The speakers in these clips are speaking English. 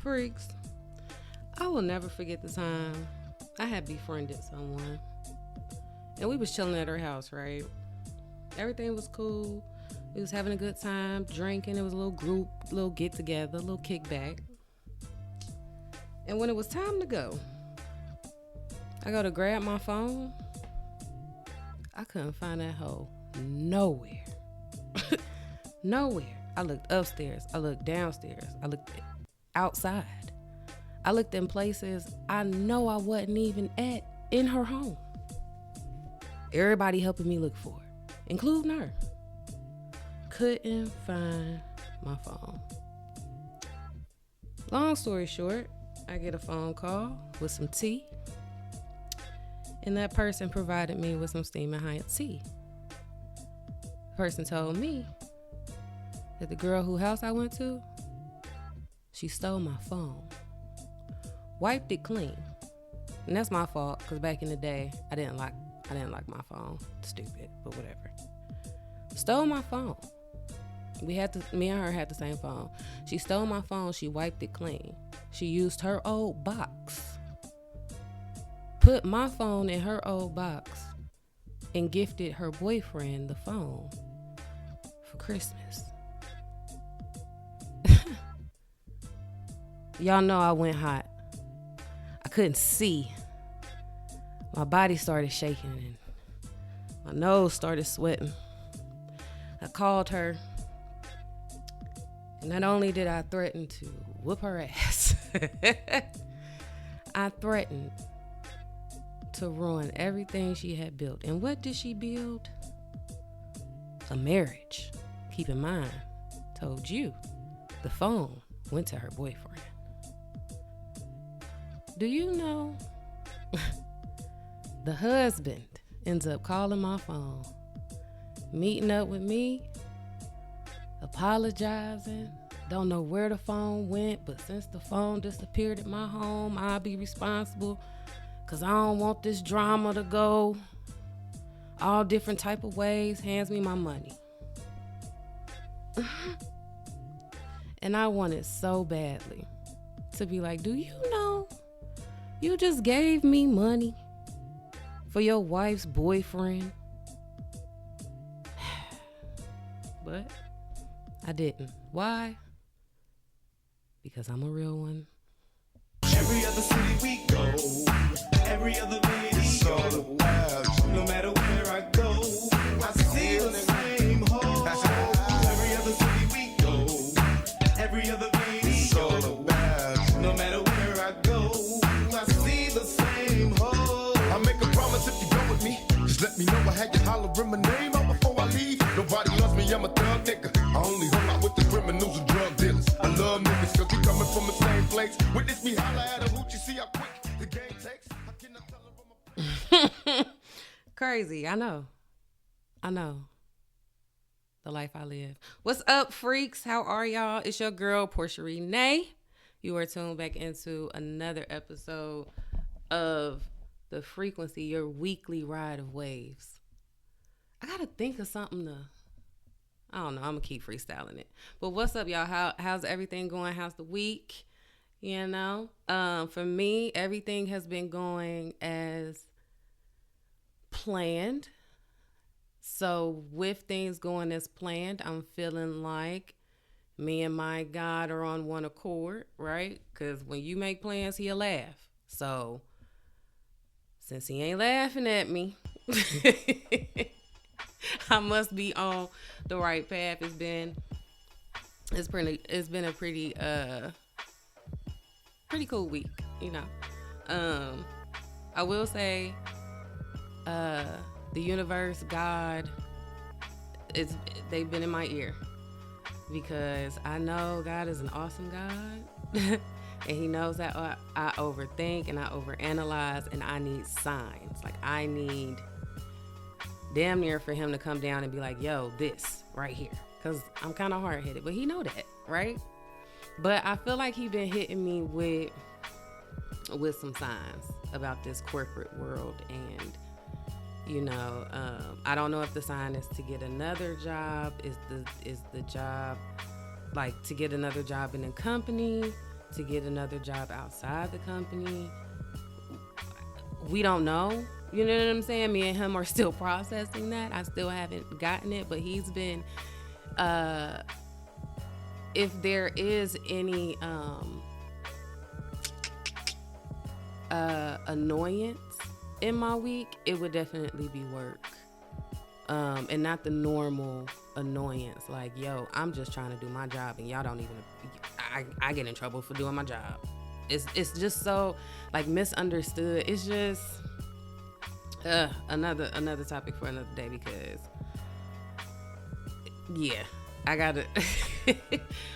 Freaks, I will never forget the time I had befriended someone. And we was chilling at her house, right? Everything was cool. We was having a good time, drinking. It was a little group, little get together, a little kickback. And when it was time to go, I go to grab my phone. I couldn't find that hoe nowhere. Nowhere. I looked upstairs. I looked downstairs. I looked outside. I looked in places I know I wasn't even at in her home. Everybody helping me look for her, including her. Couldn't find my phone. Long story short, I get a phone call with some tea, and that person provided me with some steaming hot tea. The person told me that the girl whose house I went to, she stole my phone, wiped it clean. And that's my fault, because back in the day, I didn't like my phone. Stupid, but whatever. Stole my phone. Me and her had the same phone. She stole my phone. She wiped it clean. She used her old box, put my phone in her old box, and gifted her boyfriend the phone for Christmas. Y'all know I went hot. I couldn't see. My body started shaking and my nose started sweating. I called her, and not only did I threaten to whoop her ass, I threatened to ruin everything she had built. And what did she build? A marriage. Keep in mind, told you, the phone went to her boyfriend. Do you know the husband ends up calling my phone, meeting up with me, apologizing, don't know where the phone went, but since the phone disappeared at my home, I'll be responsible because I don't want this drama to go all different type of ways, hands me my money. And I wanted so badly to be like, do you know you just gave me money for your wife's boyfriend? But I didn't. Why? Because I'm a real one. Every other city we go, every other video, no matter where I go, I see the same hole. Every other city we go, every other video, no matter where I go, I see the same hole. I make a promise if you go with me, just let me know I had you hollering my name out before I leave. Nobody loves me, I'm a thug nigga. I only hung out with the criminals and drug dealers. I love niggas cause we coming from the same place. Witness me holla at a hoot, you see how quick the game takes. I cannot tell her I'm a Crazy, I know. The life I live. What's up, freaks? How are y'all? It's your girl, Portia Renee. You are tuned back into another episode of The Frequency, your weekly ride of waves. I gotta think of something to, I don't know, I'm gonna keep freestyling it. But what's up, y'all? How's everything going? How's the week? You know? For me, everything has been going as planned. So with things going as planned, I'm feeling like me and my God are on one accord, right? Because when you make plans, he'll laugh. So since he ain't laughing at me, I must be on the right path. It's been a pretty cool week, you know. I will say, the universe, God, they've been in my ear because I know God is an awesome God. And he knows that I overthink and I overanalyze and I need signs. Like I need damn near for him to come down and be like, yo, this right here. Because I'm kind of hard-headed, but he know that, right? But I feel like he been hitting me with some signs about this corporate world. And, you know, I don't know if the sign is to get another job. Is the job, like to get another job in a company, to get another job outside the company. We don't know. You know what I'm saying? Me and him are still processing that. I still haven't gotten it, but he's been, if there is any annoyance in my week, it would definitely be work. And not the normal annoyance. Like, yo, I'm just trying to do my job and y'all don't even, I get in trouble for doing my job. It's just so like misunderstood. It's just another topic for another day, because yeah, I gotta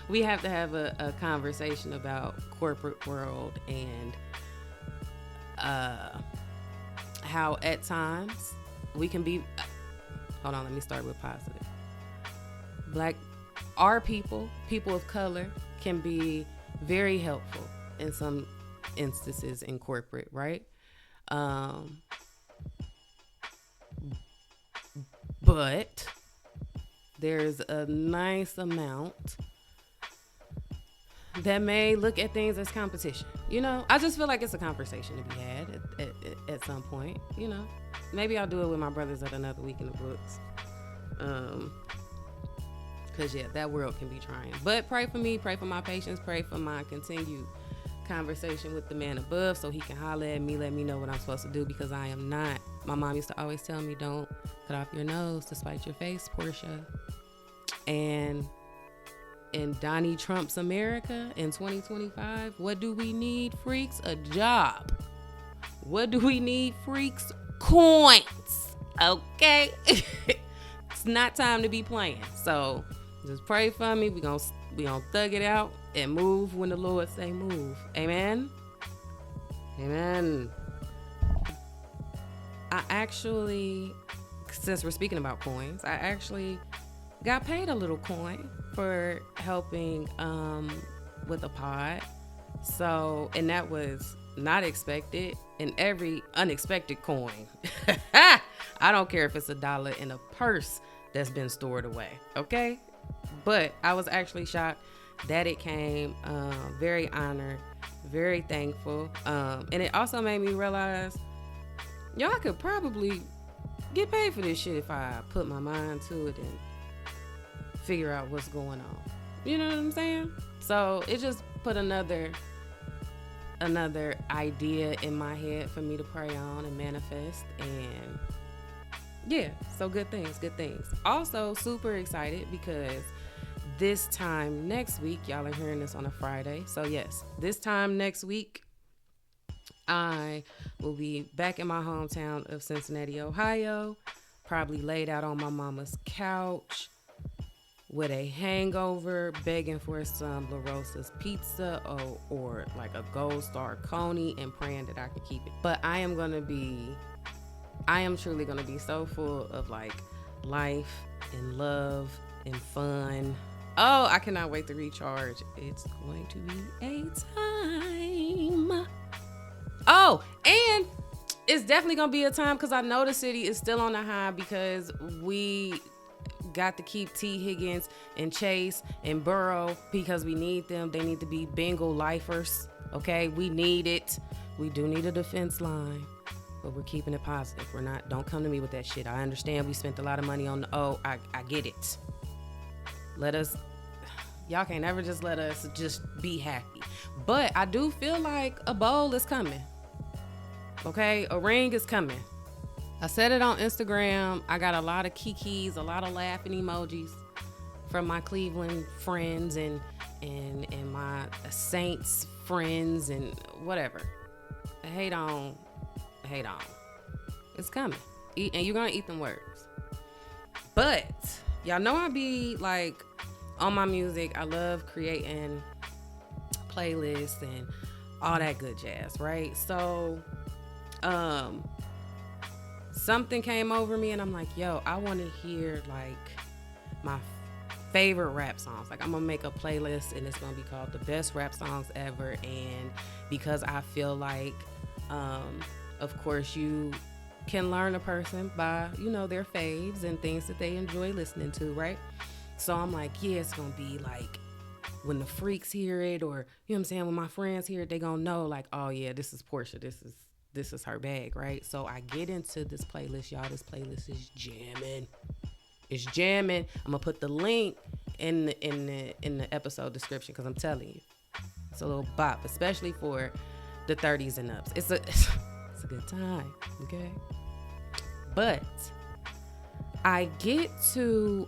we have to have a conversation about corporate world and how at times we can be, hold on, let me start with positive. Our people of color can be very helpful in some instances in corporate, right? But there's a nice amount that may look at things as competition. You know, I just feel like it's a conversation to be had at some point. You know, maybe I'll do it with my brothers at another week in the books. Cause yeah, that world can be trying. But pray for me, pray for my patience, pray for my continued conversation with the man above, so he can holler at me, let me know what I'm supposed to do, because I am not. My mom used to always tell me, don't cut off your nose to spite your face, Portia. And in Donnie Trump's America in 2025, what do we need, freaks? A job. What do we need, freaks? Coins. Okay? It's not time to be playing. So just pray for me. We gonna thug it out and move when the Lord say move. Amen. Amen. I actually, since we're speaking about coins, I actually got paid a little coin for helping with a pod. So, and that was not expected. And every unexpected coin, I don't care if it's $1 in a purse that's been stored away, okay? But I was actually shocked that it came. Very honored, very thankful. And it also made me realize, y'all could probably get paid for this shit if I put my mind to it and figure out what's going on. You know what I'm saying? So it just put another idea in my head for me to pray on and manifest. And yeah, so good things. Also super excited because this time next week, y'all are hearing this on a Friday, so yes, this time next week I will be back in my hometown of Cincinnati, Ohio, probably laid out on my mama's couch with a hangover, begging for some La Rosa's pizza or like a Gold Star Coney, and praying that I can keep it. But I am truly gonna be so full of like life and love and fun. Oh, I cannot wait to recharge. It's going to be a time. Oh, and it's definitely gonna be a time because I know the city is still on the high because we got to keep T. Higgins and Chase and Burrow because we need them. They need to be Bengal lifers. Okay, we need it. We do need a defense line, but we're keeping it positive. Don't come to me with that shit. I understand we spent a lot of money on I get it. Y'all can't ever just let us just be happy. But I do feel like a bowl is coming. Okay, a ring is coming. I said it on Instagram. I got a lot of kikis, a lot of laughing emojis from my Cleveland friends and my Saints friends and whatever. Hate on. It's coming. And you're gonna eat them words. But y'all know I be like on my music. I love creating playlists and all that good jazz, right? So something came over me and I'm like, yo, I want to hear like my favorite rap songs. Like I'm gonna make a playlist and it's gonna be called the best rap songs ever. And because I feel like of course you can learn a person by their faves and things that they enjoy listening to, right? So I'm like, yeah, it's gonna be like when the freaks hear it, or you know what I'm saying, when my friends hear it, they gonna know like, oh yeah, this is Portia. This is her bag, right? So I get into this playlist, y'all. This playlist is jamming. It's jamming. I'm gonna put the link in the episode description, because I'm telling you, it's a little bop, especially for the 30s and ups. It's a good time, okay? But I get to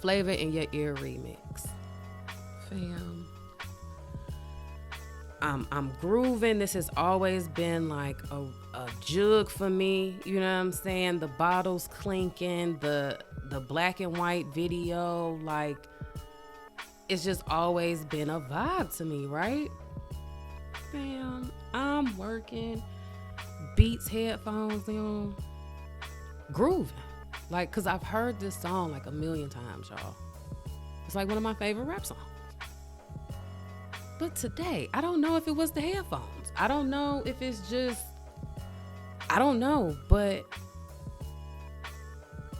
Flavor in Your Ear remix, fam. I'm grooving. This has always been like a jug for me. You know what I'm saying? The bottles clinking, the black and white video, like it's just always been a vibe to me, right? Fam, I'm working, Beats headphones on, grooving. Like, cause I've heard this song like a million times, y'all. It's like one of my favorite rap songs. But today, I don't know if it was the headphones. I don't know if it's just, I don't know, but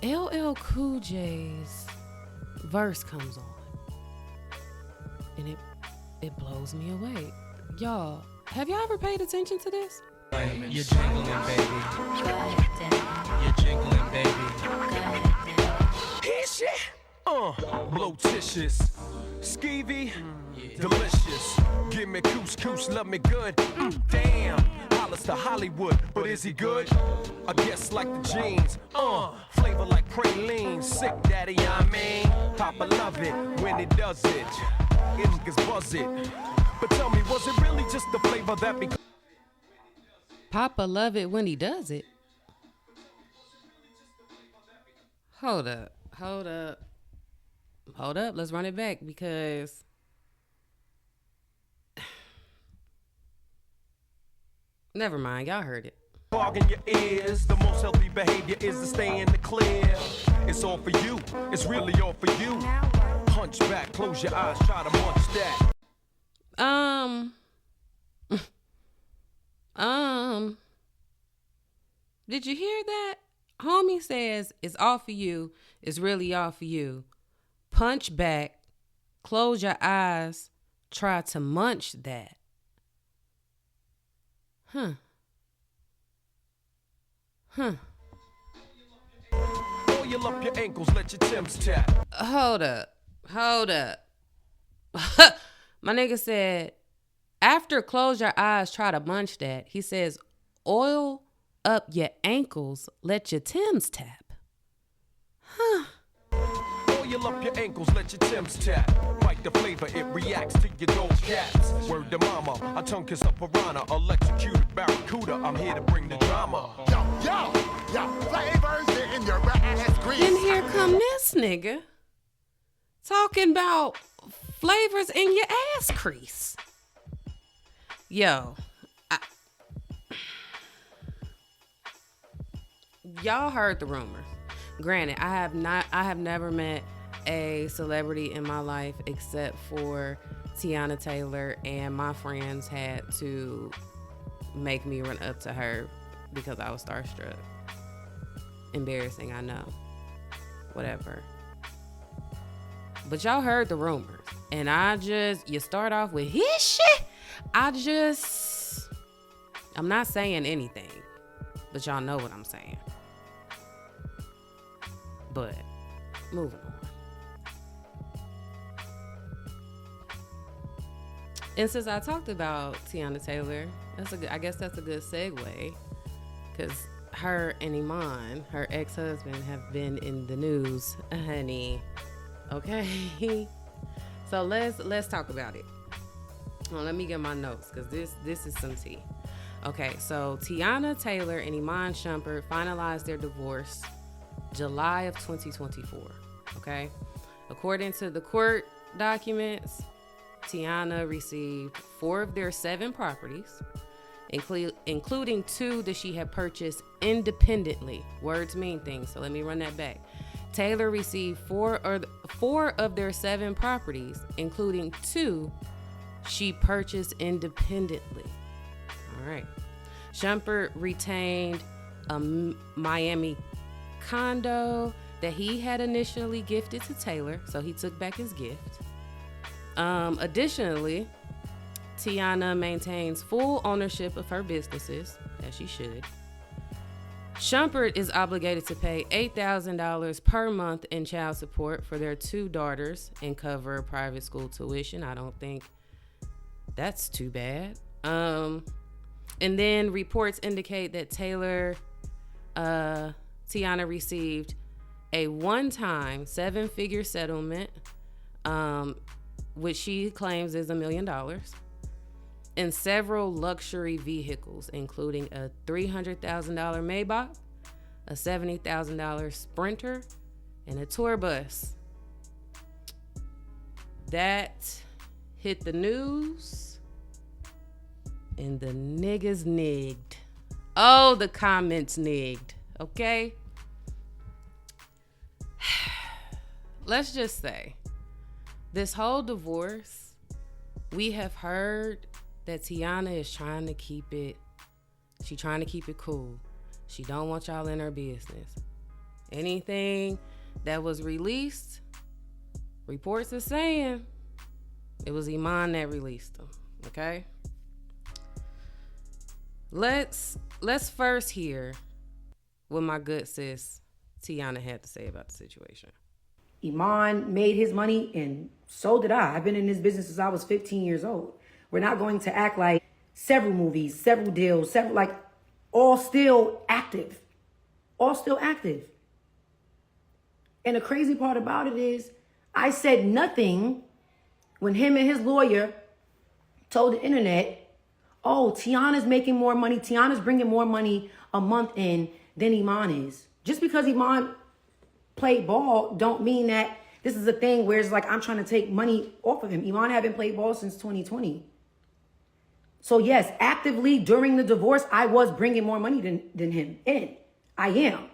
LL Cool J's verse comes on and it blows me away. Y'all, have y'all ever paid attention to this? You're jingling, baby. You're jingling, baby. Hit shit. Blotitious. Skeevy. Delicious. Give me couscous, love me good. Damn. Hollis to Hollywood, but is he good? I guess like the jeans. Flavor like praline. Sick daddy, I mean. Papa love it when he does it. Niggas buzz it. But tell me, was it really just the flavor that be... Papa love it when he does it. Hold up. Let's run it back, because never mind. Y'all heard it. Fog in your ears. The most healthy behavior is to stay in the clear. It's all for you. It's really all for you. Punch back. Close your eyes. Try to munch that. Did you hear that? Homie says it's all for you. It's really all for you. Punch back. Close your eyes. Try to munch that. Huh. Oil up your ankles. Let your Timbs tap. Hold up. My nigga said, after close your eyes, try to munch that. He says, oil up your ankles, let your Timbs tap. Huh. Oil up your ankles, let your Timbs tap. Bite the flavor, it reacts to your dope cats. Word to mama, I tongue kiss a piranha, electrocuted barracuda. I'm here to bring the drama. Yo, flavors in your ass grease. Then here come this nigga talking about flavors in your ass crease. Yo, y'all heard the rumors. Granted, I have never met a celebrity in my life except for Teyana Taylor, and my friends had to make me run up to her because I was starstruck. Embarrassing, I know. Whatever. But y'all heard the rumors, and you start off with his shit. I'm not saying anything, but y'all know what I'm saying. But moving on. And since I talked about Teyana Taylor, I guess that's a good segue, because her and Iman, her ex-husband, have been in the news, honey. Okay, so let's talk about it. Well, let me get my notes, because this is some tea. Okay, so Teyana Taylor and Iman Shumpert finalized their divorce July of 2024. Okay, according to the court documents, Teyana received 4 of their 7 properties, including 2 that she had purchased independently. Words mean things, so let me run that back. Taylor received 4 of their 7 properties, including 2 she purchased independently. All right. Shumpert retained a Miami condo that he had initially gifted to Taylor, so he took back his gift. Additionally, Teyana maintains full ownership of her businesses, as she should. Shumpert is obligated to pay $8,000 per month in child support for their 2 daughters and cover private school tuition. I don't think that's too bad. And then reports indicate that Teyana received a one-time 7-figure settlement, which she claims is $1 million, and several luxury vehicles, including a $300,000 Maybach, a $70,000 Sprinter, and a tour bus. That hit the news, and the niggas nigged. Oh, the comments nigged, okay? Let's just say, this whole divorce, we have heard that Teyana is trying to keep it, she trying to keep it cool. She don't want y'all in her business. Anything that was released, reports are saying it was Iman that released them, okay? Let's first hear what my good sis Teyana had to say about the situation. Iman made his money, and so did I. I've been in this business since I was 15 years old. We're not going to act like several movies, several deals, all still active. All still active. And the crazy part about it is, I said nothing when him and his lawyer told the internet, oh, Teyana's making more money. Teyana's bringing more money a month in than Iman is. Just because Iman played ball don't mean that this is a thing where it's like I'm trying to take money off of him. Iman haven't played ball since 2020. So yes, actively during the divorce, I was bringing more money than him in. I am.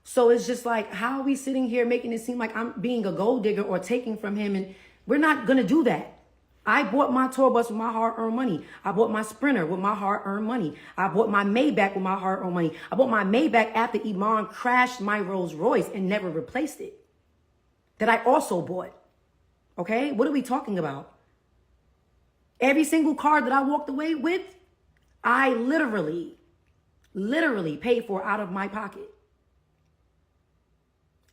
So it's just like, how are we sitting here making it seem like I'm being a gold digger or taking from him? And we're not going to do that. I bought my tour bus with my hard-earned money. I bought my Sprinter with my hard-earned money. I bought my Maybach with my hard-earned money. I bought my Maybach after Iman crashed my Rolls Royce and never replaced it. That I also bought. Okay? What are we talking about? Every single car that I walked away with, I literally paid for out of my pocket.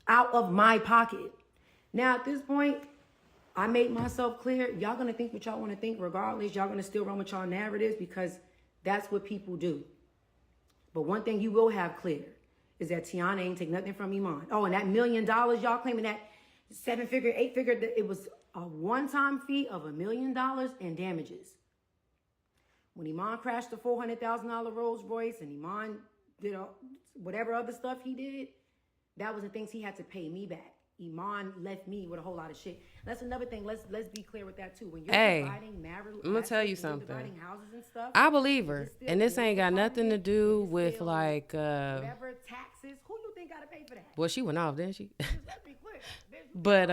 Out of my pocket. Now, at this point, I made myself clear. Y'all going to think what y'all want to think regardless. Y'all going to still run with y'all narratives because that's what people do. But one thing you will have clear is that Teyana ain't take nothing from Iman. Oh, and that $1 million, y'all claiming that 7-figure, 8-figure, it was a one-time fee of $1 million in damages. When Iman crashed the $400,000 Rolls Royce and Iman did whatever other stuff he did, that was the things he had to pay me back. Iman left me with a whole lot of shit. That's another thing. Let's be clear with that too. When you're dividing marital, I'm gonna tell you something. Dividing houses and stuff, I believe her, and this ain't got nothing to do with like whatever taxes. Who you think gotta pay for that? Well, she went off, didn't she? Let's be clear. But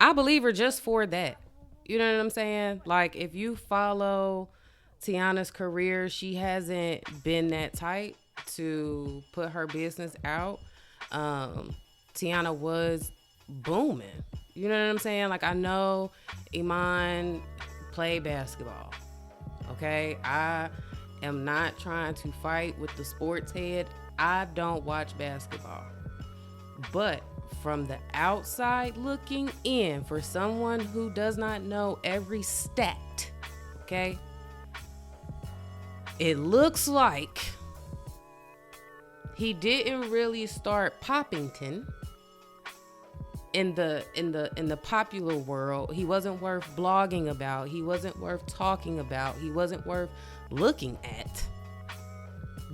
I believe her just for that. You know what I'm saying? Like, if you follow Teyana's career, she hasn't been that tight to put her business out. Teyana was booming. You know what I'm saying? Like, I know Iman played basketball. Okay? I am not trying to fight with the sports head. I don't watch basketball. But from the outside looking in, for someone who does not know every stat, okay, it looks like he didn't really start Poppington in the popular world. He wasn't worth blogging about. He wasn't worth talking about. He wasn't worth looking at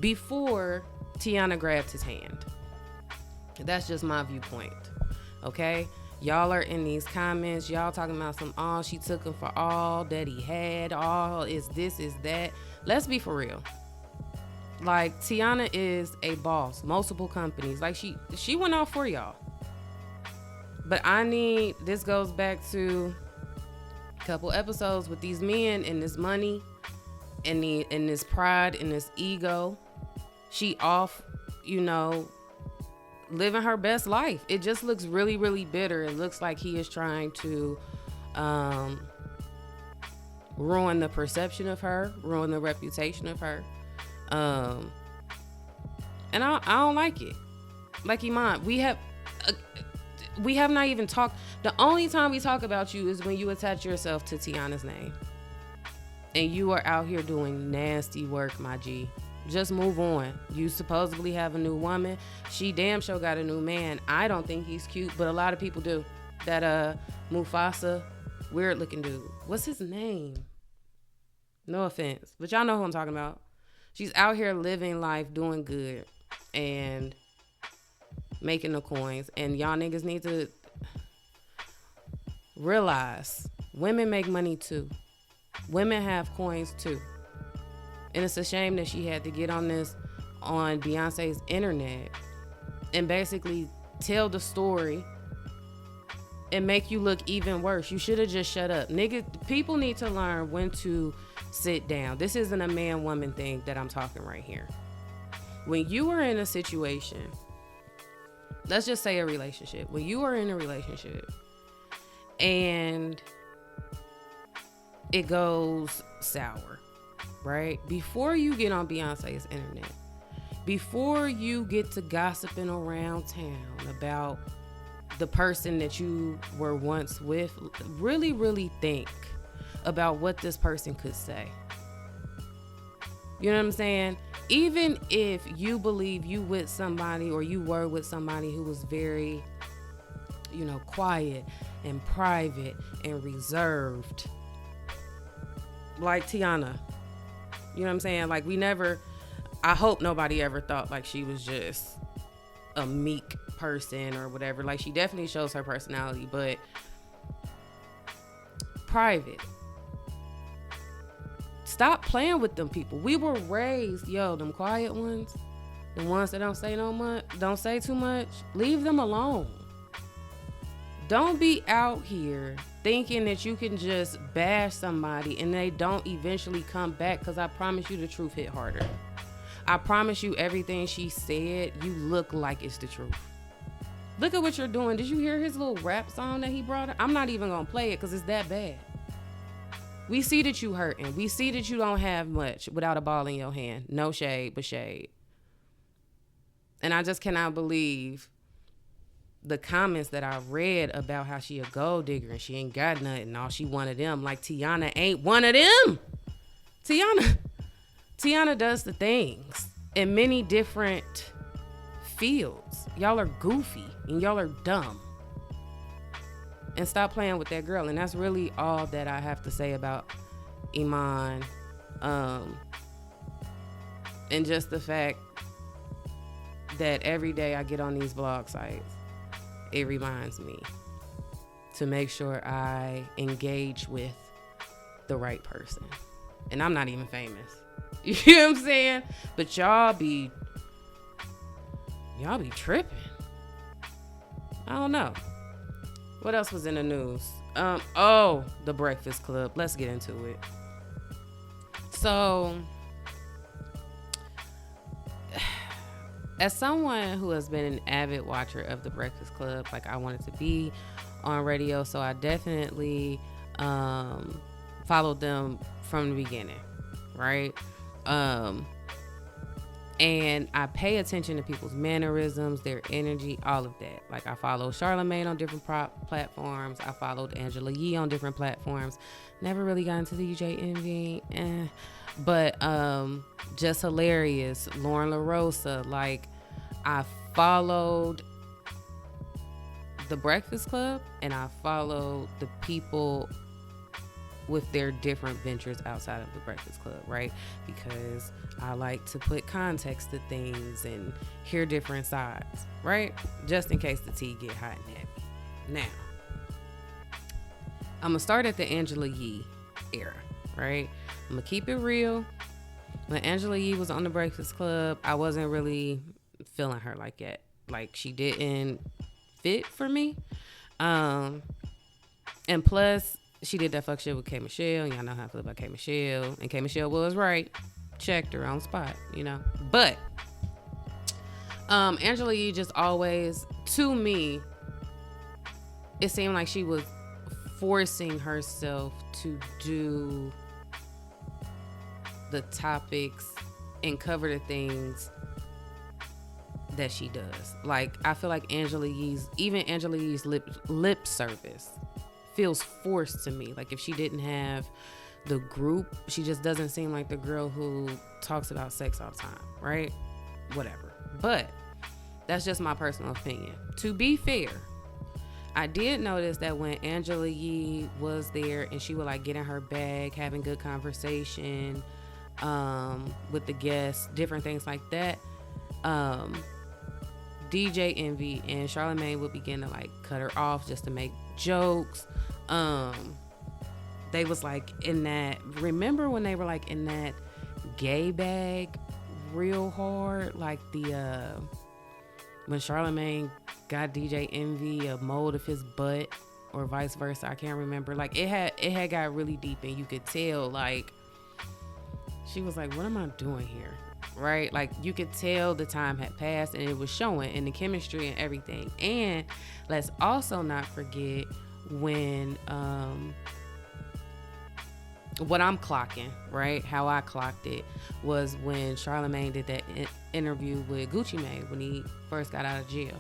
before Teyana grabbed his hand. That's just my viewpoint. Okay? Y'all are in these comments. Y'all talking about some, oh, she took him for all that he had. All is this, is that. Let's be for real. Like, Teyana is a boss. Multiple companies. Like, she went off for y'all. But this goes back to a couple episodes with these men and this money and this pride and this ego. She off, living her best life. It just looks really, really bitter. It looks like he is trying to ruin the perception of her, ruin the reputation of her. And I don't like it. Like Iman, we have not even talked. The only time we talk about you is when you attach yourself to Teyana's name. And you are out here doing nasty work, my G. Just move on. You supposedly have a new woman. She damn sure got a new man. I don't think he's cute, but a lot of people do. That Mufasa, weird looking dude. What's his name? No offense, but y'all know who I'm talking about. She's out here living life, doing good, and making the coins. And y'all niggas need to realize women make money too. Women have coins too. And it's a shame that she had to get on Beyonce's internet and basically tell the story and make you look even worse. You should have just shut up. Nigga, people need to learn when to sit down. This isn't a man-woman thing that I'm talking right here. When you are in a situation, let's just say a relationship. When you are in a relationship and it goes sour, right? Before you get on Beyonce's internet, before you get to gossiping around town about the person that you were once with, really, really think about what this person could say. You know what I'm saying? Even if you believe you with somebody or you were with somebody who was very, quiet and private and reserved, like Teyana. You know what I'm saying? Like I hope nobody ever thought like she was just a meek person or whatever. Like, she definitely shows her personality, but private. Stop playing with them people. We were raised, them quiet ones, the ones that don't say too much, leave them alone. Don't be out here thinking that you can just bash somebody and they don't eventually come back, because I promise you the truth hit harder. I promise you everything she said, you look like it's the truth. Look at what you're doing. Did you hear his little rap song that he brought? I'm not even going to play it because it's that bad. We see that you hurting. We see that you don't have much without a ball in your hand. No shade, but shade. And I just cannot believe the comments that I read about how she a gold digger and she ain't got nothing. All she one of them. Like, Teyana ain't one of them. Teyana does the things in many different fields. Y'all are goofy and y'all are dumb. And stop playing with that girl. And that's really all that I have to say about Iman. And just the fact that every day I get on these blog sites, it reminds me to make sure I engage with the right person. And I'm not even famous. You know what I'm saying? But y'all be tripping. I don't know. What else was in the news? The Breakfast Club. Let's get into it. So, as someone who has been an avid watcher of the Breakfast Club, like, I wanted to be on radio, so I definitely followed them from the beginning, right? And I pay attention to people's mannerisms, their energy, all of that. Like, I follow Charlamagne on different platforms. I followed Angela Yee on different platforms. Never really got into DJ Envy. But Just Hilarious, Lauren LaRosa. Like, I followed the Breakfast Club and I followed the people with their different ventures outside of the Breakfast Club, right? Because I like to put context to things and hear different sides, right? Just in case the tea get hot and heavy. Now, I'm gonna start at the Angela Yee era, right? I'm gonna keep it real. When Angela Yee was on the Breakfast Club, I wasn't really feeling her like that. Like, she didn't fit for me. And plus, she did that fuck shit with K. Michelle. Y'all know how I feel about K. Michelle. And K. Michelle was right. Checked her on spot, But Angela Yee just always, to me, it seemed like she was forcing herself to do the topics and cover the things that she does. Like, I feel like Angela Yee's lip service feels forced to me. Like, if she didn't have the group, she just doesn't seem like the girl who talks about sex all the time, right? Whatever. But that's just my personal opinion. To be fair, I did notice that when Angela Yee was there and she would like get in her bag, having good conversation with the guests, different things like that, DJ Envy and Charlamagne would begin to like cut her off just to make jokes. They was like in that, remember when they were like in that gay bag real hard, like the when Charlamagne got DJ Envy a mold of his butt or vice versa, I can't remember. Like it had got really deep, and you could tell like she was like, what am I doing here? Right? Like you could tell the time had passed, and it was showing in the chemistry and everything. And let's also not forget when what I'm clocking, right? How I clocked it was when Charlamagne did that interview with Gucci Mane when he first got out of jail.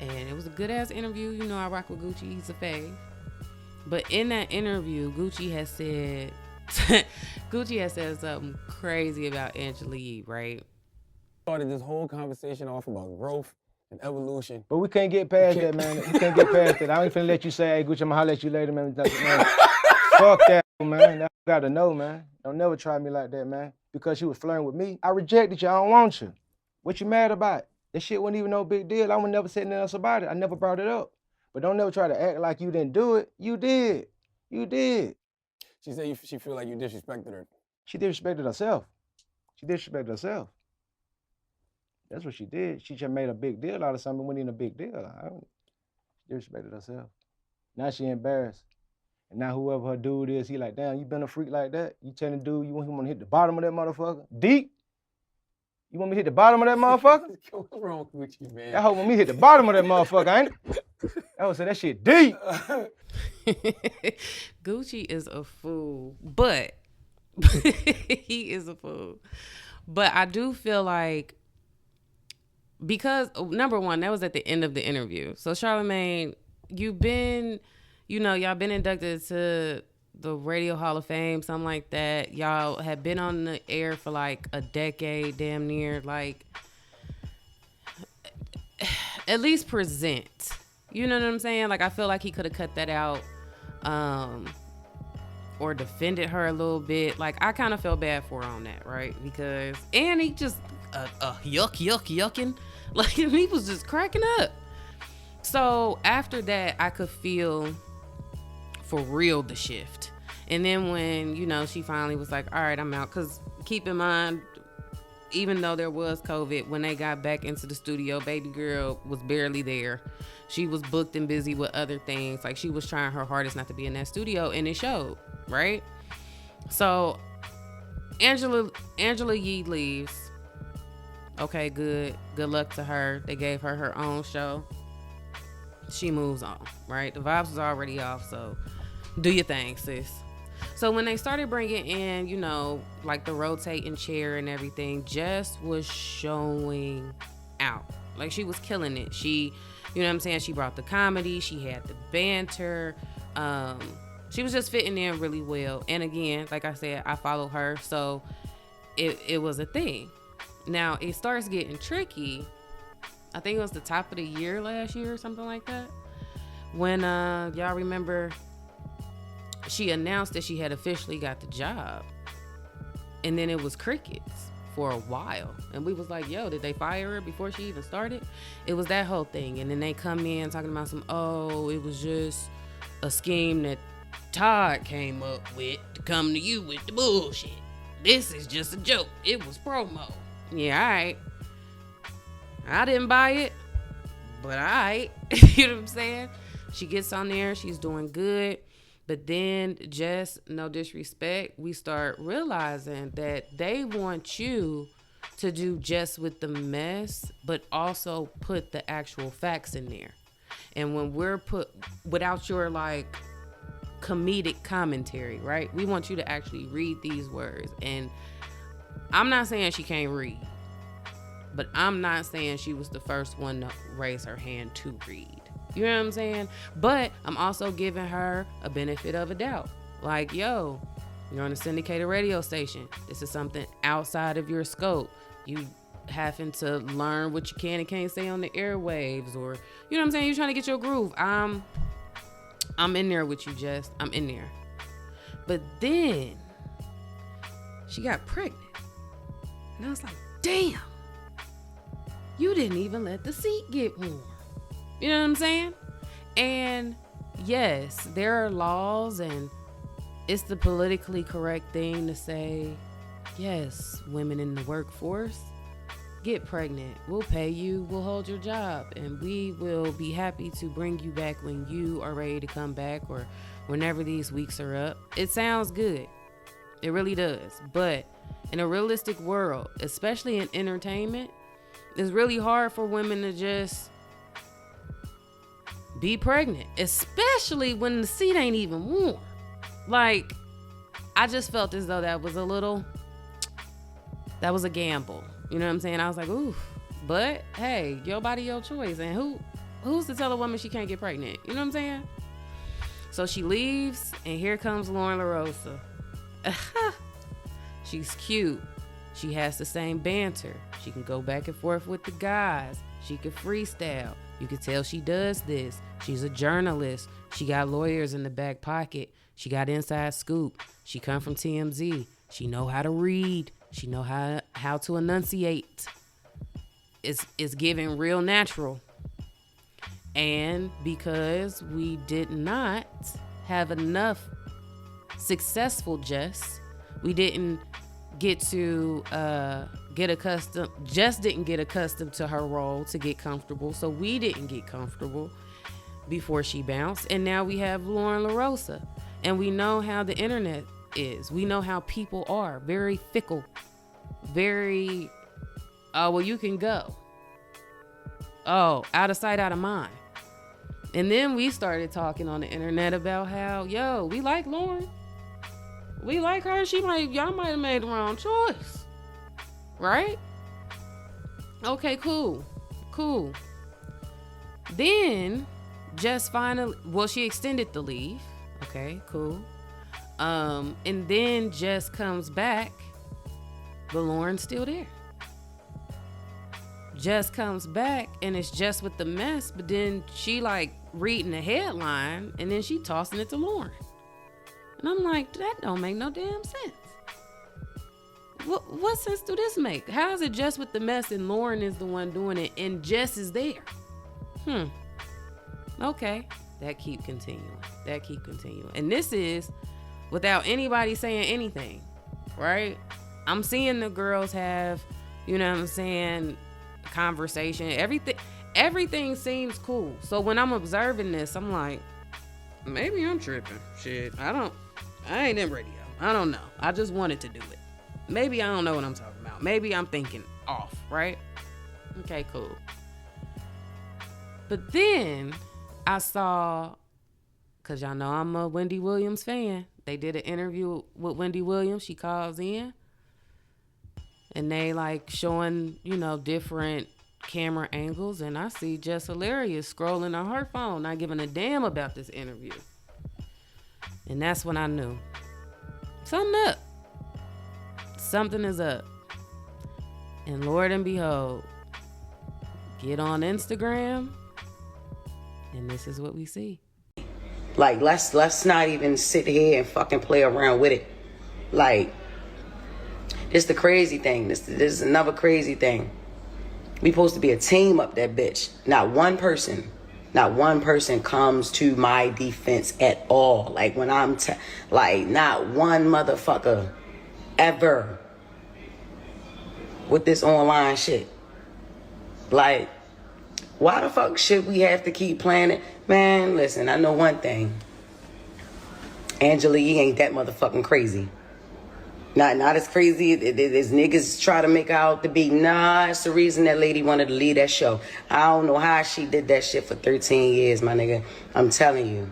And it was a good ass interview. You know, I rock with Gucci. He's a fave. But in that interview, Gucci has said something crazy about Angela Yee, right? Started this whole conversation off about growth and evolution. But we can't get past that, man. We can't get past that. I ain't finna let you say, hey, Gucci, I'm gonna holler at you later, man. Fuck that, man. I gotta know, man. Don't never try me like that, man. Because you was flirting with me. I rejected you. I don't want you. What you mad about? That shit wasn't even no big deal. I would never say nothing else about it. I never brought it up. But don't never try to act like you didn't do it. You did. You did. She said she feel like you disrespected her. She disrespected herself. She disrespected herself. That's what she did. She just made a big deal out of something that wasn't even a big deal. She disrespected herself. Now she embarrassed. And now whoever her dude is, he like, damn, you been a freak like that? You telling dude you want him to hit the bottom of that motherfucker? Deep? You want me to hit the bottom of that motherfucker? What's wrong with you, man? That hoe want me to hit the bottom of that motherfucker, ain't it? I would say that shit deep. Gucci is a fool, but he is a fool. But I do feel like, because number one, that was at the end of the interview. So Charlamagne, y'all been inducted to the Radio Hall of Fame, something like that. Y'all have been on the air for like a decade, damn near. Like, at least present. You know what I'm saying? Like, I feel like he could have cut that out, or defended her a little bit. Like, I kind of feel bad for her on that, right? Because, and he just yucking. Like, he was just cracking up. So after that, I could feel for real the shift. And then when, she finally was like, all right, I'm out. Because keep in mind, even though there was COVID, when they got back into the studio, baby girl was barely there. She was booked and busy with other things. Like, she was trying her hardest not to be in that studio, and it showed, right? So Angela Yee leaves. Okay, good luck to her. They gave her her own show. She moves on, right? The vibes was already off, so do your thing, sis. So when they started bringing in, like the rotating chair and everything, Jess was showing out. Like, she was killing it. She, you know what I'm saying? She brought the comedy. She had the banter. She was just fitting in really well. And again, like I said, I follow her, so it was a thing. Now, it starts getting tricky. I think it was the top of the year last year or something like that. When, y'all remember, she announced that she had officially got the job. And then it was crickets for a while. And we was like, yo, did they fire her before she even started? It was that whole thing. And then they come in talking about it was just a scheme that Todd came up with to come to you with the bullshit. This is just a joke. It was promo. Yeah, all right. I didn't buy it, but all right. You know what I'm saying? She gets on there. She's doing good. But then, just no disrespect, we start realizing that they want you to do just with the mess, but also put the actual facts in there. And when we're put without your like comedic commentary, right? We want you to actually read these words. And I'm not saying she can't read, but I'm not saying she was the first one to raise her hand to read. You know what I'm saying? But I'm also giving her a benefit of a doubt. Like, yo, you're on a syndicated radio station. This is something outside of your scope. You having to learn what you can and can't say on the airwaves, or you know what I'm saying? You're trying to get your groove. I'm in there with you, Jess. I'm in there. But then she got pregnant. And I was like, damn, you didn't even let the seat get warm. You know what I'm saying? And yes, there are laws, and it's the politically correct thing to say, yes, women in the workforce, get pregnant. We'll pay you. We'll hold your job. And we will be happy to bring you back when you are ready to come back, or whenever these weeks are up. It sounds good. It really does. But in a realistic world, especially in entertainment, it's really hard for women to just be pregnant, especially when the seat ain't even warm. Like, I just felt as though that was a gamble. You know what I'm saying? I was like, ooh, but hey, your body, your choice. And who's to tell a woman she can't get pregnant? You know what I'm saying? So she leaves, and here comes Lauren LaRosa. She's cute. She has the same banter. She can go back and forth with the guys. She can freestyle. You can tell she does this. She's a journalist. She got lawyers in the back pocket. She got inside scoop. She come from TMZ. She know how to read. She know how to enunciate. It's giving real natural. And because we did not have enough successful Jess, we didn't get to Jess didn't get accustomed to her role to get comfortable. So we didn't get comfortable before she bounced. And now we have Lauren LaRosa. And we know how the internet is. We know how people are. Very fickle. Very, well, you can go. Oh, out of sight, out of mind. And then we started talking on the internet about how, yo, we like Lauren. We like her. Y'all might have made the wrong choice. Right? Okay, cool. Then Jess finally, she extended the leave. Okay, cool. And then Jess comes back, but Lauren's still there. Jess comes back, and it's just with the mess, but then she like reading the headline, and then she tossing it to Lauren. And I'm like, that don't make no damn sense. What sense do this make? How is it just with the mess and Lauren is the one doing it and Jess is there? Okay. That keep continuing. And this is without anybody saying anything, right? I'm seeing the girls have, you know what I'm saying, conversation. Everything seems cool. So when I'm observing this, I'm like, maybe I'm tripping. Shit, I ain't in radio. I don't know. I just wanted to do it. Maybe I don't know what I'm talking about. Maybe I'm thinking off, right? Okay, cool. But then I saw, because y'all know I'm a Wendy Williams fan. They did an interview with Wendy Williams. She calls in. And they like showing, different camera angles. And I see Jess Hilarious scrolling on her phone, not giving a damn about this interview. And that's when I knew. Something up. Something is up. And Lord and behold, get on Instagram, and this is what we see. Like, let's not even sit here and fucking play around with it. Like, this is the crazy thing. This is another crazy thing. We supposed to be a team up that bitch. Not one person comes to my defense at all. Like, when I'm not one motherfucker ever with this online shit. Like, why the fuck should we have to keep playing it? Man, listen, I know one thing. Angela E ain't that motherfucking crazy. Not as crazy as niggas try to make out to be. Nah, it's the reason that lady wanted to leave that show. I don't know how she did that shit for 13 years, my nigga. I'm telling you.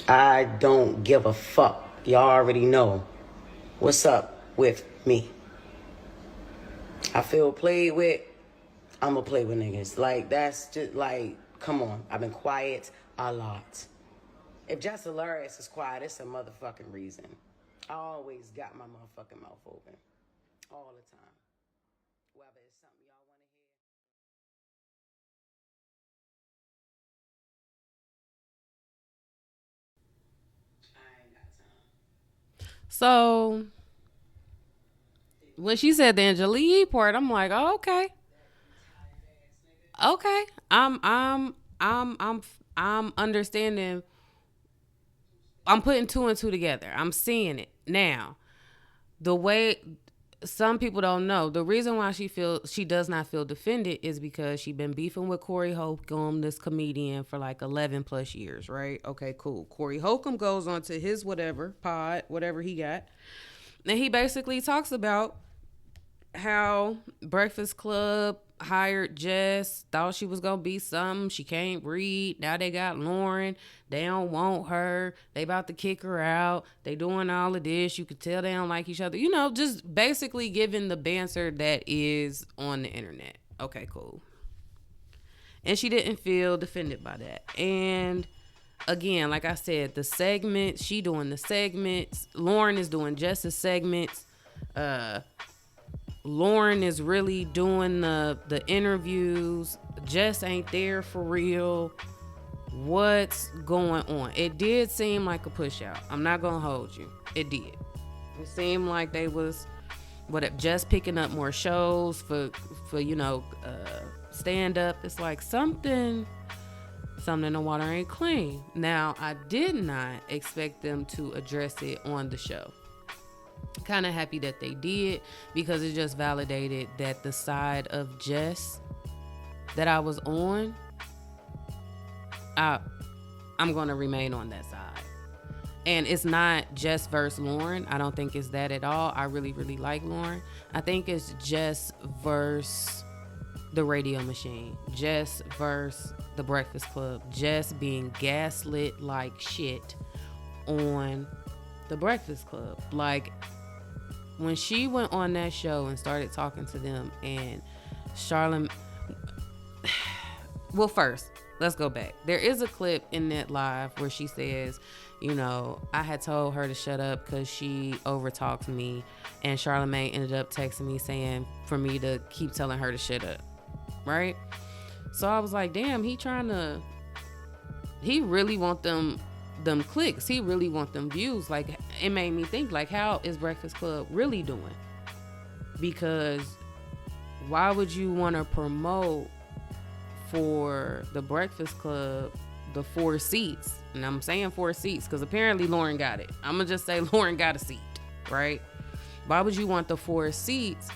I don't give a fuck. Y'all already know what's up with me. I feel played with. I'ma play with niggas. Like, that's just like, come on. I've been quiet a lot. If Jess Hilarious is quiet, it's a motherfucking reason. I always got my motherfucking mouth open. All the time. Whether it's something y'all want to hear. I ain't got time. So when she said the Angelique part, I'm like, oh, okay. Okay. I'm understanding. I'm putting two and two together. I'm seeing it now. The way some people don't know, the reason why she does not feel defended is because she been beefing with Corey Holcomb, this comedian, for like 11 plus years, right? Okay, cool. Corey Holcomb goes on to his whatever he got, and he basically talks about how Breakfast Club hired Jess, thought she was gonna be something. She can't read. Now they got Lauren. They don't want her. They about to kick her out. They doing all of this. You could tell they don't like each other. You know, just basically giving the banter that is on the internet. Okay, cool. And she didn't feel defended by that. And again, like I said, the segments, she doing the segments. Lauren is doing Jess's segments. Lauren is really doing the interviews. Jess ain't there for real. What's going on? It did seem like a push out. I'm not gonna hold you. It did. It seemed like they was just picking up more shows for stand up. It's like something in the water ain't clean. Now, I did not expect them to address it on the show. Kind of happy that they did, because it just validated that the side of Jess that I was on, I'm going to remain on that side. And it's not Jess versus Lauren. I don't think it's that at all. I really, really like Lauren. I think it's Jess versus the radio machine. Jess versus the Breakfast Club. Jess being gaslit like shit on the Breakfast Club. Like, when she went on that show and started talking to them, and Charlotte, well, first, let's go back. There is a clip in that live where she says, I had told her to shut up because she overtalked me, and Charlamagne ended up texting me saying for me to keep telling her to shut up, right? So I was like, damn, he really want them clicks. He really want them views. Like, it made me think, like, how is Breakfast Club really doing? Because why would you want to promote for the Breakfast Club the 4 seats? And I'm saying 4 seats because apparently Lauren got it. I'm gonna just say Lauren got a seat, right? Why would you want the 4 seats?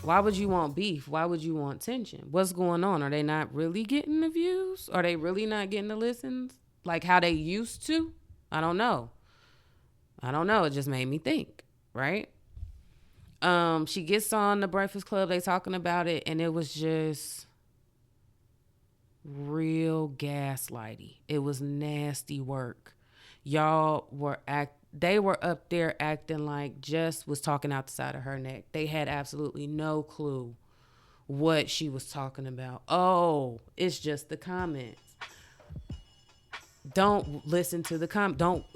Why would you want beef? Why would you want tension? What's going on? Are they not really getting the views? Are they really not getting the listens like how they used to? I don't know. It just made me think, right? She gets on the Breakfast Club. They talking about it, and it was just real gaslighty. It was nasty work. Y'all were they were up there acting like Jess was talking out the side of her neck. They had absolutely no clue what she was talking about. Oh, it's just the comments. Don't listen to the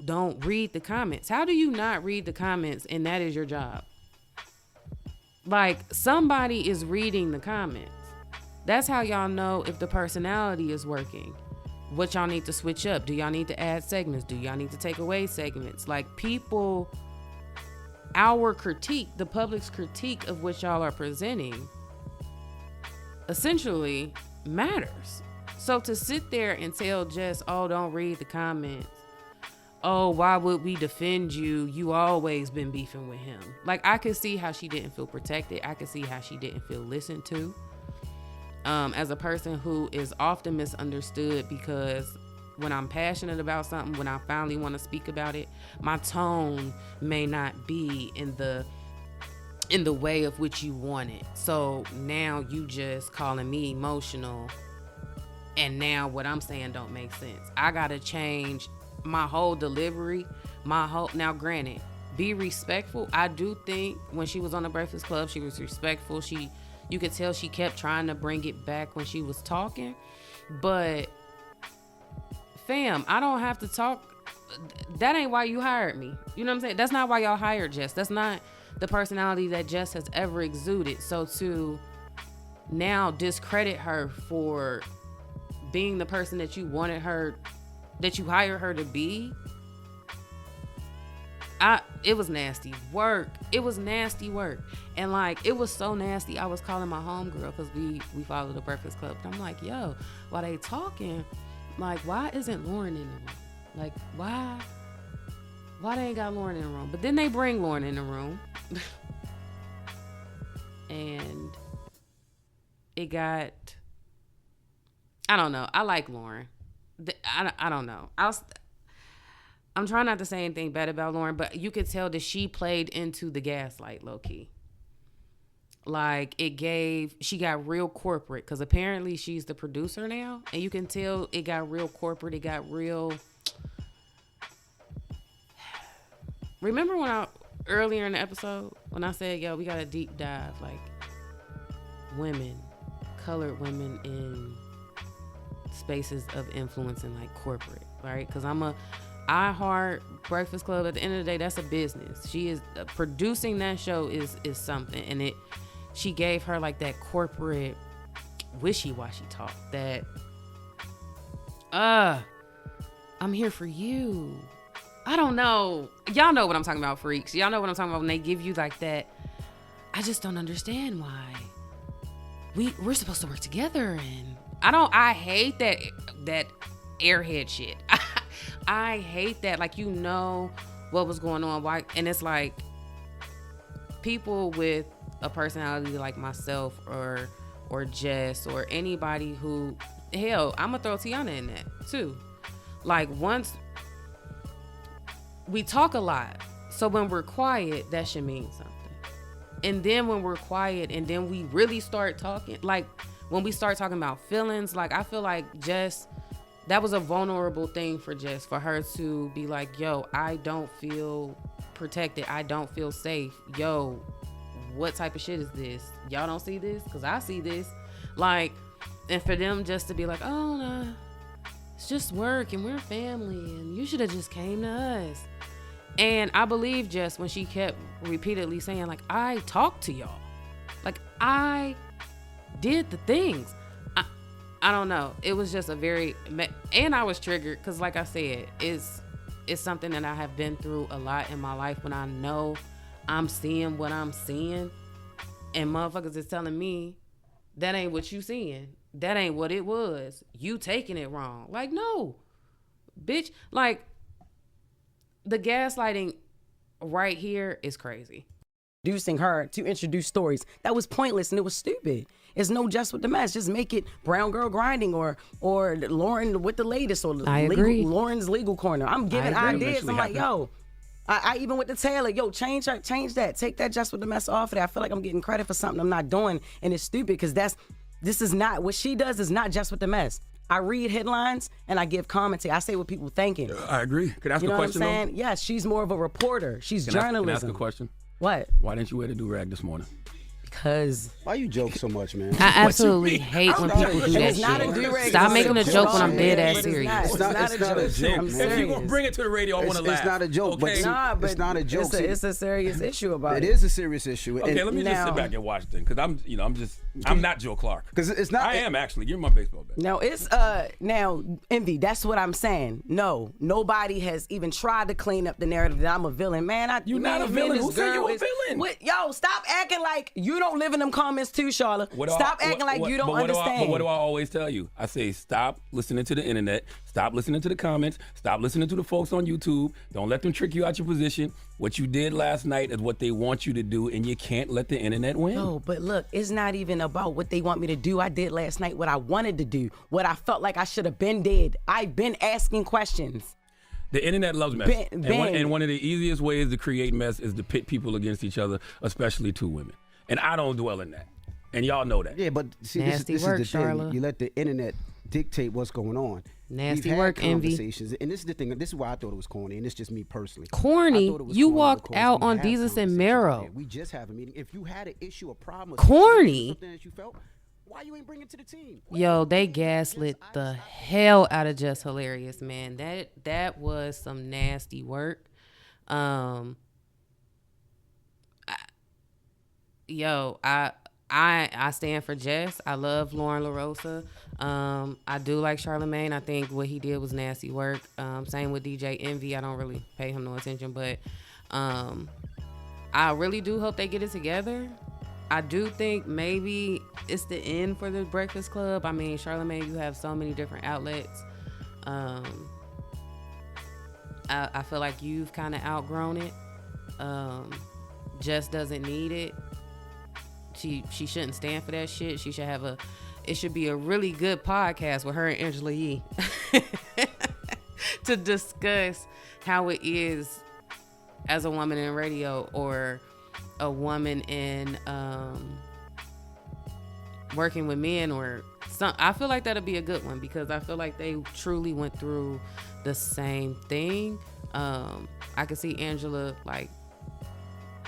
don't read the comments. How do you not read the comments and that is your job? Like, somebody is reading the comments. That's how y'all know if the personality is working. What y'all need to switch up. Do y'all need to add segments? Do y'all need to take away segments? Like, people, our critique, the public's critique of what y'all are presenting essentially matters. So to sit there and tell Jess, oh, don't read the comments. Oh, why would we defend you? You always been beefing with him. Like, I could see how she didn't feel protected. I could see how she didn't feel listened to. As a person who is often misunderstood because when I'm passionate about something, when I finally want to speak about it, my tone may not be in the way of which you want it. So now you just calling me emotional, and now what I'm saying don't make sense. I gotta change my whole delivery, now granted, be respectful. I do think when she was on the Breakfast Club, she was respectful. You could tell she kept trying to bring it back when she was talking. But fam, I don't have to talk. That ain't why you hired me. You know what I'm saying? That's not why y'all hired Jess. That's not the personality that Jess has ever exuded. So to now discredit her for being the person that you wanted her, that you hired her to be, it was nasty work. It was nasty work. And like, it was so nasty. I was calling my homegirl because we follow the Breakfast Club. And I'm like, yo, while they talking, like, why isn't Lauren in the room? Like, why they ain't got Lauren in the room? But then they bring Lauren in the room. And it got, I don't know. I like Lauren. I don't know. I'm trying not to say anything bad about Lauren, but you could tell that she played into the gaslight low key. Like she got real corporate because apparently she's the producer now, and you can tell it got real corporate. It got real. Remember when earlier in the episode when I said, yo, we got a deep dive, like women, colored women in spaces of influence and like corporate, right? Because I heart Breakfast Club. At the end of the day, that's a business. She is producing that show is something, and she gave her like that corporate wishy-washy talk that I'm here for you. I don't know. Y'all know what I'm talking about, freaks. Y'all know what I'm talking about when they give you like that. I just don't understand why we're supposed to work together, and I hate that airhead shit. I hate that. Like, you know what was going on. Why? And it's like people with a personality like myself or Jess or anybody who, hell, I'm gonna throw Teyana in that too. Like, once we talk a lot, so when we're quiet, that should mean something. And then when we're quiet and then we really start talking, like when we start talking about feelings, like I feel like Jess, that was a vulnerable thing for Jess, for her to be like, yo, I don't feel protected. I don't feel safe. Yo, what type of shit is this? Y'all don't see this? Because I see this. Like, and for them just to be like, oh, no, it's just work and we're family and you should have just came to us. And I believe Jess when she kept repeatedly saying, like, I talked to y'all. Like, I did the things. I don't know. It was just and I was triggered because, like I said, it's something that I have been through a lot in my life when I know I'm seeing what I'm seeing and motherfuckers is telling me that ain't what you seeing. That ain't what it was. You taking it wrong. Like, no, bitch. Like, the gaslighting right here is crazy. Introducing her to introduce stories. That was pointless and it was stupid. It's no Just with the Mess. Just make it Brown Girl Grinding or Lauren with the latest or Lauren's Legal Corner. I'm giving ideas. I'm like, yo, I even with the Taylor, yo, change that. Take that Just with the Mess off of there. I feel like I'm getting credit for something I'm not doing, and it's stupid because this is not what she does. Is not Just with the Mess. I read headlines and I give commentary. I say what people thinking. I agree. Could I ask a question? What I'm saying? Yes, she's more of a reporter. She's journalism. Can I ask a question? What? Why didn't you wear the do-rag this morning? Because why you joke so much, man? I absolutely hate when people do that shit. Stop making a joke when I'm dead ass serious. It's not a joke. If you're gonna bring it to the radio, I want to laugh. It's not a joke, but it's not a joke. It's a serious issue about it. It is a serious issue. Okay, let me just sit back and watch then, because I'm not Joe Clark. Because it's not. I am actually. Give me my baseball bat. No, it's now Envy. That's what I'm saying. No, nobody has even tried to clean up the narrative that I'm a villain. Man, you're not a villain. Who said you a villain? Yo, stop acting like you don't live in them comments too, Charlotte. Stop acting like you don't understand. But what do I always tell you? I say, stop listening to the internet. Stop listening to the comments. Stop listening to the folks on YouTube. Don't let them trick you out your position. What you did last night is what they want you to do, and you can't let the internet win. No, but look, it's not even about what they want me to do. I did last night what I wanted to do, what I felt like I should have been did. I've been asking questions. The internet loves mess. And one of the easiest ways to create mess is to pit people against each other, especially two women. And I don't dwell in that. And y'all know that. Yeah, but see, this is the thing. You let the internet dictate what's going on. Nasty We've work, had conversations, envy. And this is the thing. This is why I thought it was corny, and it's just me personally. Corny? You walked out on Jesus and Marrow. We just have a meeting. If you had an issue, a problem, corny. something that you felt, why you ain't bring it to the team? Yo, they gaslit the hell out of Just Hilarious, man. That was some nasty work. I stand for Jess. I love Lauren LaRosa. I do like Charlamagne. I think what he did was nasty work. Same with DJ Envy. I don't really pay him no attention, but I really do hope they get it together. I do think maybe it's the end for the Breakfast Club. I mean, Charlamagne, you have so many different outlets. I feel like you've kind of outgrown it. Jess doesn't need it. She shouldn't stand for that shit. She should have it should be a really good podcast with her and Angela Yee to discuss how it is as a woman in radio or a woman in working with men or some. I feel like that'll be a good one because I feel like they truly went through the same thing. I could see Angela like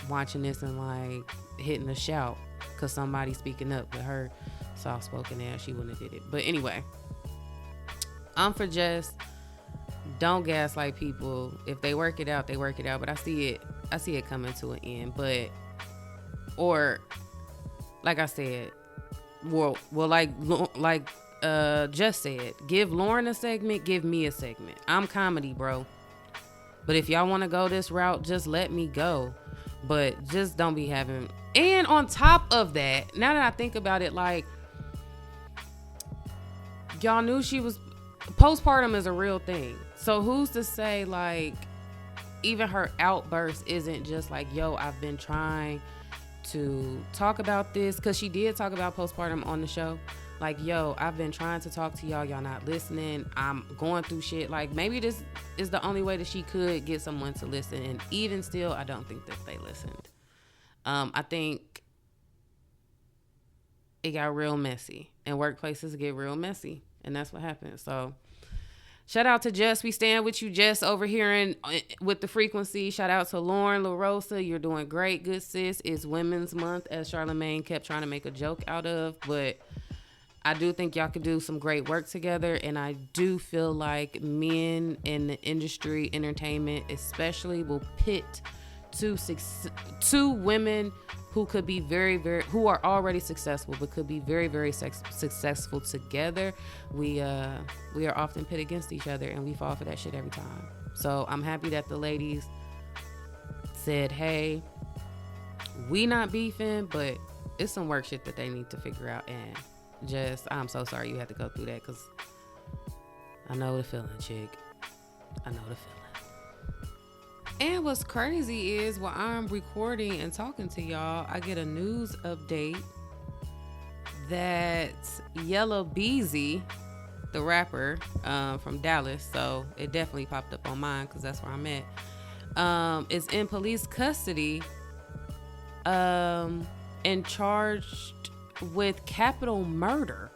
watching this and like hitting a shout because somebody speaking up. With her soft-spoken ass, she wouldn't have did it. But anyway, I'm for Jess. Don't gaslight people. If they work it out, they work it out. But I see it coming to an end. But or like I said, well, like Jess said, give Lauren a segment, give me a segment. I'm comedy, bro. But if y'all want to go this route, just let me go. But just don't be having. And on top of that, now that I think about it, like y'all knew she was postpartum is a real thing. So who's to say like even her outburst isn't just like, yo, I've been trying to talk about this, because she did talk about postpartum on the show. Like, yo, I've been trying to talk to y'all not listening. I'm going through shit. Like, maybe this is the only way that she could get someone to listen, and even still, I don't think that they listened. I think it got real messy, and workplaces get real messy, and that's what happened. So shout out to Jess. We stand with you, Jess, over here with the frequency. Shout out to Lauren LaRosa. You're doing great, good sis. It's Women's Month, as Charlamagne kept trying to make a joke out of. But I do think y'all could do some great work together. And I do feel like men in the industry, entertainment especially, will pit two women who could be very, very, who are already successful, but could be very, very successful together. We are often pit against each other, and we fall for that shit every time. So I'm happy that the ladies said, hey, we not beefing, but it's some work shit that they need to figure out. And just, I'm so sorry you had to go through that, because I know the feeling, chick. I know the feeling. And what's crazy is while I'm recording and talking to y'all, I get a news update that Yella Beezy, the rapper from Dallas, so it definitely popped up on mine because that's where I'm at, is in police custody and charged with capital murder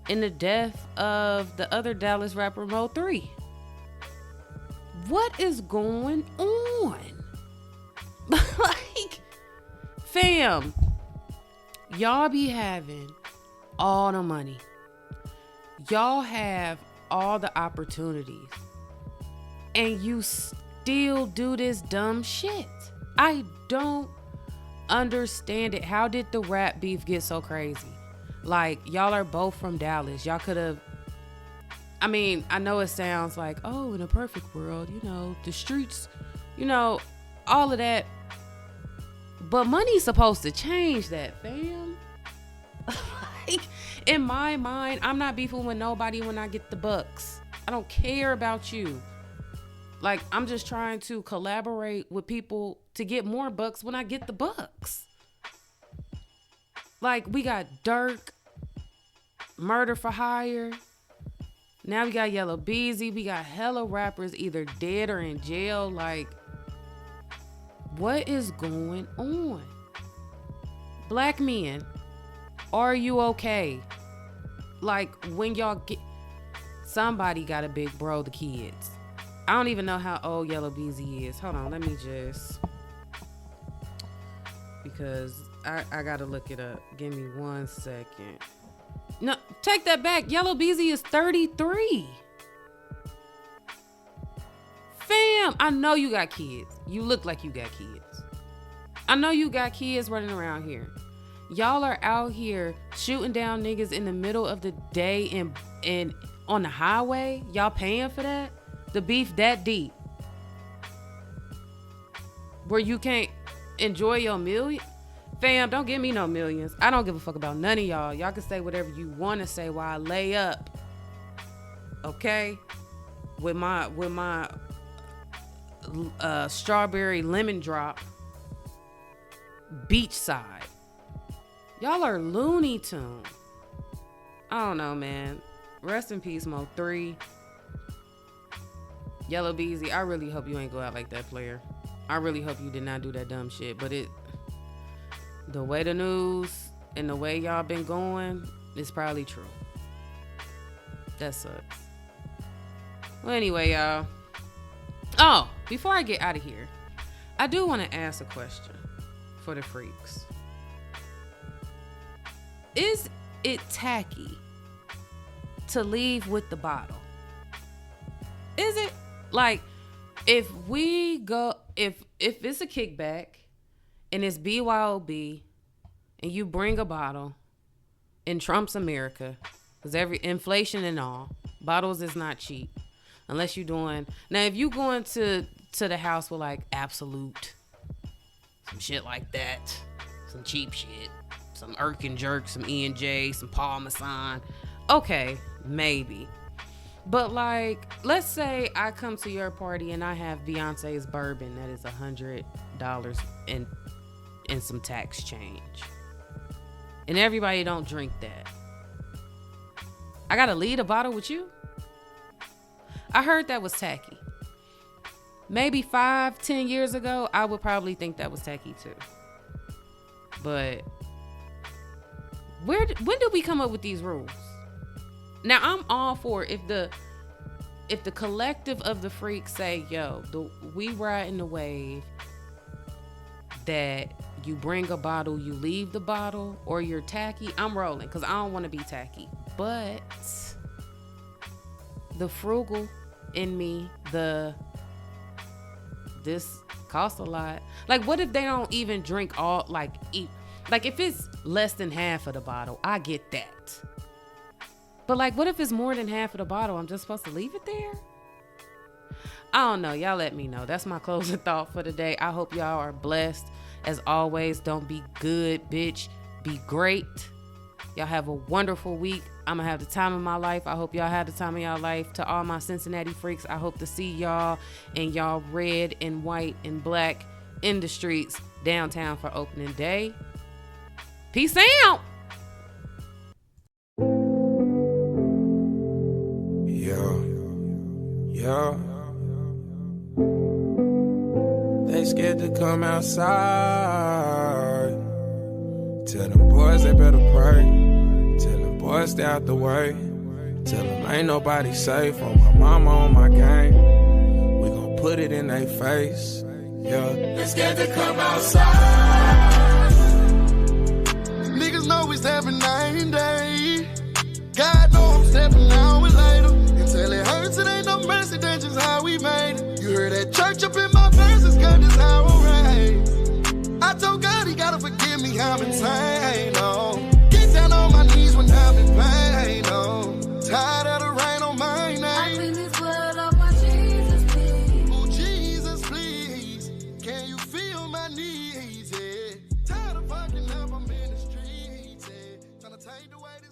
in the death of the other Dallas rapper Mo 3. What is going on? Like, fam, y'all be having all the money. Y'all have all the opportunities. And you still do this dumb shit. I don't understand it. How did the rap beef get so crazy? Like, y'all are both from Dallas. Y'all could have, I mean, I know it sounds like, oh, in a perfect world, you know, the streets, you know, all of that. But money's supposed to change that, fam. Like, in my mind, I'm not beefing with nobody when I get the bucks. I don't care about you. Like, I'm just trying to collaborate with people to get more bucks when I get the bucks. Like, we got Dirk, Murder for Hire. Now we got Yella Beezy. We got hella rappers either dead or in jail. Like, what is going on? Black men, are you okay? Like, when y'all get... Somebody got a big bro, the kids. I don't even know how old Yella Beezy is. Hold on, let me just... Because I gotta look it up. Give me 1 second. No, take that back. Yella Beezy is 33. Fam, I know you got kids. You look like you got kids. I know you got kids running around here. Y'all are out here shooting down niggas in the middle of the day and on the highway. Y'all paying for that? The beef that deep. Where you can't enjoy your million? Fam, don't give me no millions. I don't give a fuck about none of y'all. Y'all can say whatever you want to say while I lay up. Okay? With my strawberry lemon drop beachside. Y'all are Looney Tunes. I don't know, man. Rest in peace, Mo 3. Yella Beezy, I really hope you ain't go out like that, player. I really hope you did not do that dumb shit. But the way the news and the way y'all been going, it's probably true. That sucks. Well, anyway, y'all. Oh, before I get out of here, I do want to ask a question for the freaks. Is it tacky to leave with the bottle? Is it? Like, if it's a kickback and it's BYOB and you bring a bottle in Trump's America, because every inflation and all, bottles is not cheap unless you're doing. Now, if you going to the house with like Absolute, some shit like that, some cheap shit, some Irk and Jerk, some E&J, some Parmesan, okay, maybe. But like, let's say I come to your party and I have Beyonce's bourbon that is $100 and some tax change, and everybody don't drink that. I gotta leave a bottle with you? I heard that was tacky. Maybe 5-10 years ago, I would probably think that was tacky too. But when did we come up with these rules? Now, I'm all for if the collective of the freaks say, yo, we riding the wave that you bring a bottle, you leave the bottle, or you're tacky, I'm rolling, because I don't want to be tacky. But the frugal in me, this costs a lot. Like, what if they don't even drink all, like, eat? Like, if it's less than half of the bottle, I get that. But like, what if it's more than half of the bottle? I'm just supposed to leave it there? I don't know. Y'all let me know. That's my closing thought for today. I hope y'all are blessed. As always, don't be good, bitch. Be great. Y'all have a wonderful week. I'm going to have the time of my life. I hope y'all have the time of y'all life. To all my Cincinnati freaks, I hope to see y'all and y'all red and white and black in the streets downtown for opening day. Peace out. Yeah. They scared to come outside. Tell them boys they better pray. Tell them boys stay out the way. Tell them ain't nobody safe. On my mama, on my game. We gon' put it in their face. Yeah. They scared to come outside. Niggas know it's every night and day. God know I'm stepping out with later. Until it hurts, it ain't no mercy, that's just how we made it. You heard that church up in my verses, God, this how I raised. I told God he gotta forgive me, I'm insane, oh. Get down on my knees when I'm in pain, oh. Tired of the rain on my name. I clean this blood off my Jesus, please. Oh, Jesus, please. Can you feel my needs, yeah. take the way this